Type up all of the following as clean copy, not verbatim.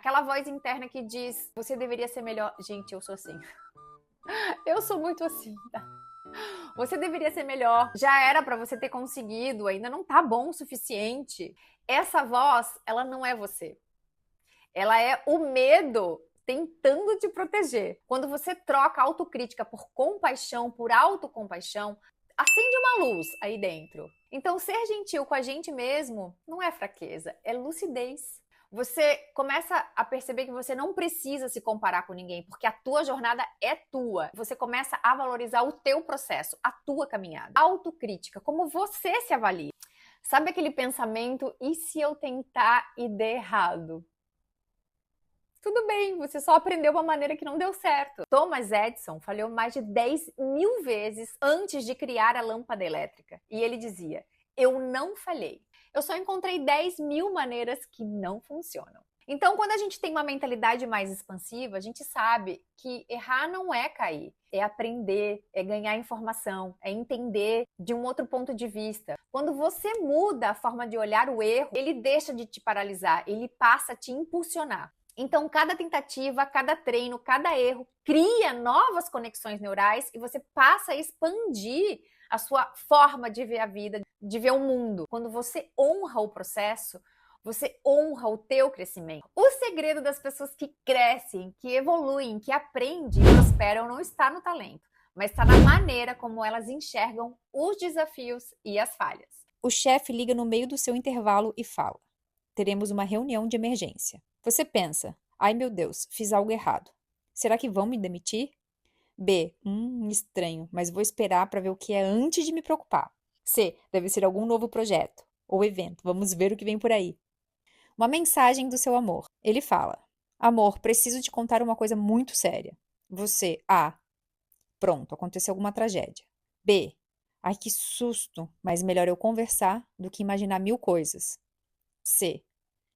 Aquela voz interna que diz, você deveria ser melhor. Gente, eu sou assim. Eu sou muito assim, tá? Você deveria ser melhor. Já era pra você ter conseguido, ainda não tá bom o suficiente. Essa voz, ela não é você. Ela é o medo tentando te proteger. Quando você troca a autocrítica por compaixão, por autocompaixão, acende uma luz aí dentro. Então, ser gentil com a gente mesmo não é fraqueza, é lucidez. Você começa a perceber que você não precisa se comparar com ninguém, porque a tua jornada é tua. Você começa a valorizar o teu processo, a tua caminhada. Autocrítica, como você se avalia. Sabe aquele pensamento, e se eu tentar e der errado? Tudo bem, você só aprendeu uma maneira que não deu certo. Thomas Edison falhou mais de 10.000 vezes antes de criar a lâmpada elétrica. E ele dizia, eu não falhei. Eu só encontrei 10.000 maneiras que não funcionam. Então, quando a gente tem uma mentalidade mais expansiva, a gente sabe que errar não é cair, é aprender, é ganhar informação, é entender de um outro ponto de vista. Quando você muda a forma de olhar o erro, ele deixa de te paralisar, ele passa a te impulsionar. Então, cada tentativa, cada treino, cada erro cria novas conexões neurais e você passa a expandir a sua forma de ver a vida, de ver o mundo. Quando você honra o processo, você honra o teu crescimento. O segredo das pessoas que crescem, que evoluem, que aprendem e prosperam não está no talento, mas está na maneira como elas enxergam os desafios e as falhas. O chefe liga no meio do seu intervalo e fala: teremos uma reunião de emergência. Você pensa: ai meu Deus, fiz algo errado. Será que vão me demitir? B. Estranho, mas vou esperar para ver o que é antes de me preocupar. C. Deve ser algum novo projeto ou evento. Vamos ver o que vem por aí. Uma mensagem do seu amor. Ele fala: amor, preciso te contar uma coisa muito séria. Você: A. Pronto, aconteceu alguma tragédia. B. Ai, que susto, mas melhor eu conversar do que imaginar 1000 coisas. C.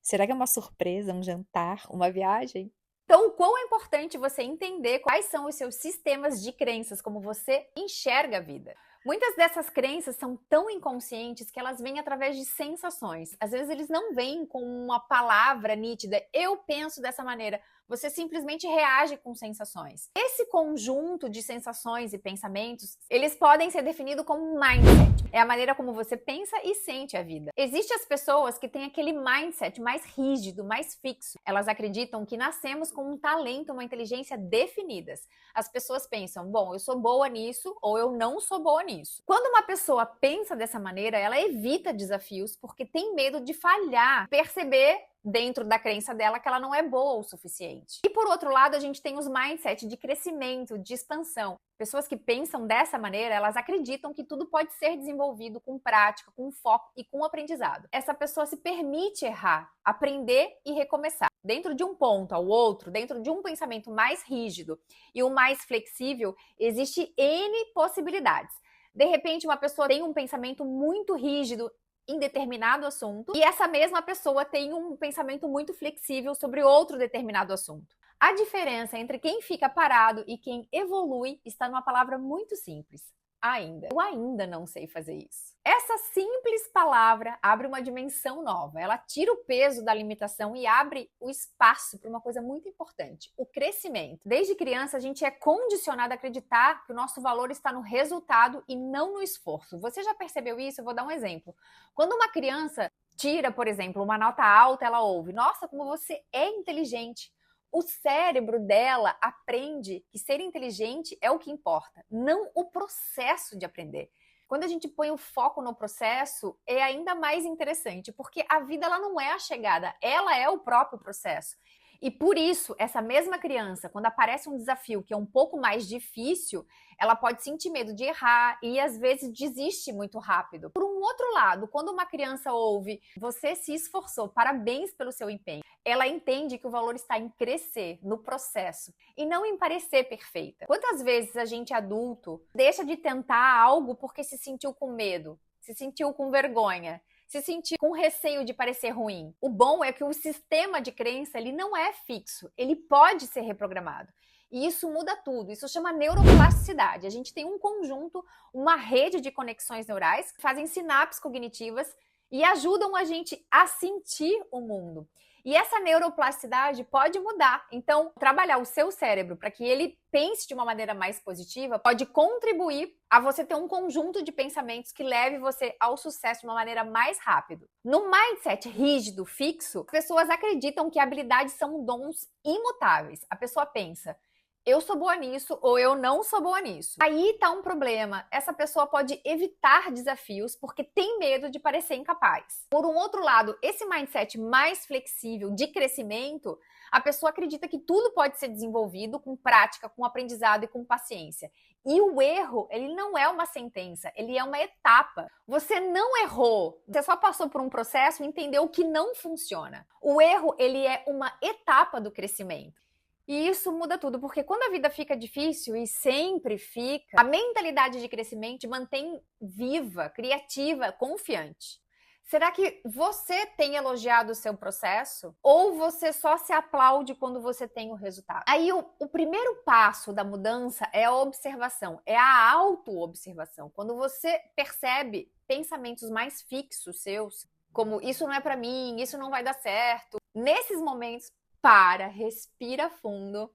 Será que é uma surpresa, um jantar, uma viagem? Então, o quão é importante você entender quais são os seus sistemas de crenças, como você enxerga a vida. Muitas dessas crenças são tão inconscientes que elas vêm através de sensações. Às vezes eles não vêm com uma palavra nítida, eu penso dessa maneira. Você simplesmente reage com sensações. Esse conjunto de sensações e pensamentos, eles podem ser definidos como mindset. É a maneira como você pensa e sente a vida. Existem as pessoas que têm aquele mindset mais rígido, mais fixo. Elas acreditam que nascemos com um talento, uma inteligência definidas. As pessoas pensam, bom, eu sou boa nisso ou eu não sou boa nisso. Quando uma pessoa pensa dessa maneira, ela evita desafios porque tem medo de falhar, perceber dentro da crença dela que ela não é boa o suficiente. E por outro lado, a gente tem os mindset de crescimento, de expansão. Pessoas que pensam dessa maneira, elas acreditam que tudo pode ser desenvolvido com prática, com foco e com aprendizado. Essa pessoa se permite errar, aprender e recomeçar. Dentro de um ponto ao outro, dentro de um pensamento mais rígido e o mais flexível, existe N possibilidades. De repente, uma pessoa tem um pensamento muito rígido em determinado assunto e essa mesma pessoa tem um pensamento muito flexível sobre outro determinado assunto. A diferença entre quem fica parado e quem evolui está numa palavra muito simples: ainda. Eu ainda não sei fazer isso. Essa simples palavra abre uma dimensão nova. Ela tira o peso da limitação e abre o espaço para uma coisa muito importante: o crescimento. Desde criança, a gente é condicionado a acreditar que o nosso valor está no resultado e não no esforço. Você já percebeu isso? Eu vou dar um exemplo. Quando uma criança tira, por exemplo, uma nota alta, ela ouve: nossa, como você é inteligente. O cérebro dela aprende que ser inteligente é o que importa, não o processo de aprender. Quando a gente põe o foco no processo, é ainda mais interessante, porque a vida ela não é a chegada, ela é o próprio processo. E por isso, essa mesma criança, quando aparece um desafio que é um pouco mais difícil, ela pode sentir medo de errar e às vezes desiste muito rápido. Por um outro lado, quando uma criança ouve: você se esforçou, parabéns pelo seu empenho, ela entende que o valor está em crescer, no processo, e não em parecer perfeita. Quantas vezes a gente adulto deixa de tentar algo porque se sentiu com medo, se sentiu com vergonha, se sentir com receio de parecer ruim? O bom é que o sistema de crença ele não é fixo, ele pode ser reprogramado. E isso muda tudo, isso chama neuroplasticidade. A gente tem um conjunto, uma rede de conexões neurais que fazem sinapses cognitivas e ajudam a gente a sentir o mundo. E essa neuroplasticidade pode mudar. Então, trabalhar o seu cérebro para que ele pense de uma maneira mais positiva pode contribuir a você ter um conjunto de pensamentos que leve você ao sucesso de uma maneira mais rápida. No mindset rígido, fixo, as pessoas acreditam que habilidades são dons imutáveis. A pessoa pensa: eu sou boa nisso ou eu não sou boa nisso. Aí tá um problema. Essa pessoa pode evitar desafios porque tem medo de parecer incapaz. Por um outro lado, esse mindset mais flexível de crescimento, a pessoa acredita que tudo pode ser desenvolvido com prática, com aprendizado e com paciência. E o erro, ele não é uma sentença, ele é uma etapa. Você não errou, você só passou por um processo e entendeu o que não funciona. O erro, ele é uma etapa do crescimento. E isso muda tudo, porque quando a vida fica difícil, e sempre fica, a mentalidade de crescimento te mantém viva, criativa, confiante. Será que você tem elogiado o seu processo? Ou você só se aplaude quando você tem o resultado? Aí o primeiro passo da mudança é a observação, é a auto-observação. Quando você percebe pensamentos mais fixos seus, como isso não é pra mim, isso não vai dar certo, nesses momentos, para, respira fundo.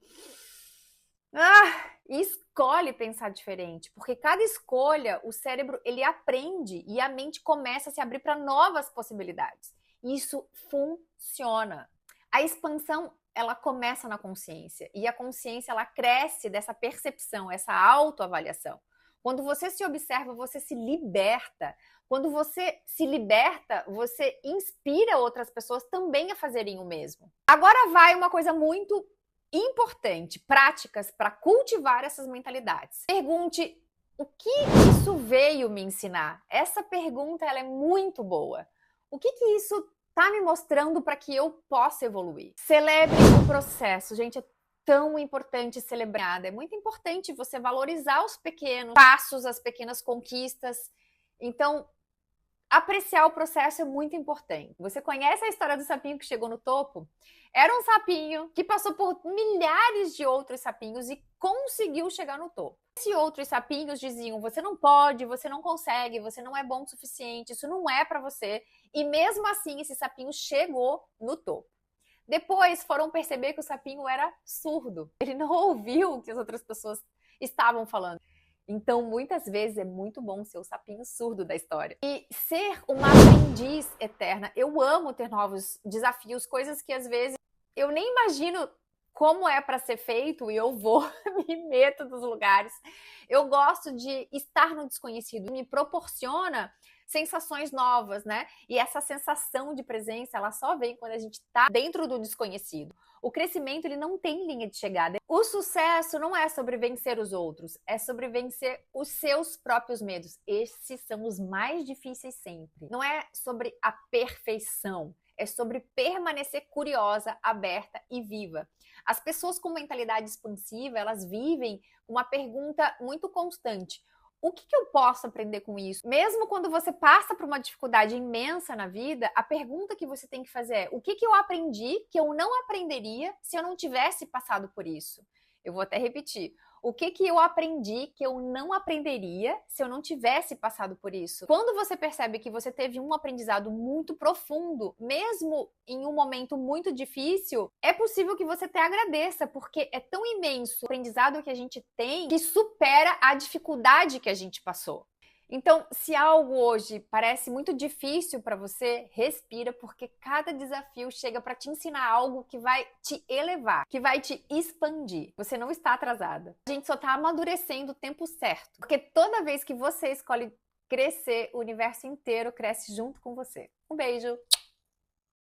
E escolhe pensar diferente, porque cada escolha, o cérebro ele aprende e a mente começa a se abrir para novas possibilidades. Isso funciona. A expansão, ela começa na consciência e a consciência ela cresce dessa percepção, essa autoavaliação. Quando você se observa, você se liberta. Quando você se liberta, você inspira outras pessoas também a fazerem o mesmo. Agora vai uma coisa muito importante, práticas para cultivar essas mentalidades. Pergunte: o que isso veio me ensinar? Essa pergunta ela é muito boa. O que isso está me mostrando para que eu possa evoluir? Celebre o processo, gente. É tão importante celebrar. É muito importante você valorizar os pequenos passos, as pequenas conquistas. Então, apreciar o processo é muito importante. Você conhece a história do sapinho que chegou no topo? Era um sapinho que passou por milhares de outros sapinhos e conseguiu chegar no topo. Esses outros sapinhos diziam: você não pode, você não consegue, você não é bom o suficiente, isso não é para você. E mesmo assim, esse sapinho chegou no topo. Depois foram perceber que o sapinho era surdo. Ele não ouviu o que as outras pessoas estavam falando. Então, muitas vezes é muito bom ser o sapinho surdo da história. E ser uma aprendiz eterna. Eu amo ter novos desafios, coisas que às vezes eu nem imagino como é para ser feito e eu vou, me meto nos lugares. Eu gosto de estar no desconhecido, me proporciona sensações novas, né? E essa sensação de presença, ela só vem quando a gente está dentro do desconhecido. O crescimento, ele não tem linha de chegada. O sucesso não é sobre vencer os outros, é sobre vencer os seus próprios medos. Esses são os mais difíceis sempre. Não é sobre a perfeição, é sobre permanecer curiosa, aberta e viva. As pessoas com mentalidade expansiva, elas vivem uma pergunta muito constante: o que eu posso aprender com isso? Mesmo quando você passa por uma dificuldade imensa na vida, a pergunta que você tem que fazer é: o que eu aprendi que eu não aprenderia se eu não tivesse passado por isso? Eu vou até repetir. O que eu aprendi que eu não aprenderia se eu não tivesse passado por isso? Quando você percebe que você teve um aprendizado muito profundo, mesmo em um momento muito difícil, é possível que você até agradeça, porque é tão imenso o aprendizado que a gente tem que supera a dificuldade que a gente passou. Então, se algo hoje parece muito difícil para você, respira, porque cada desafio chega para te ensinar algo que vai te elevar, que vai te expandir. Você não está atrasada. A gente só está amadurecendo o tempo certo, porque toda vez que você escolhe crescer, o universo inteiro cresce junto com você. Um beijo!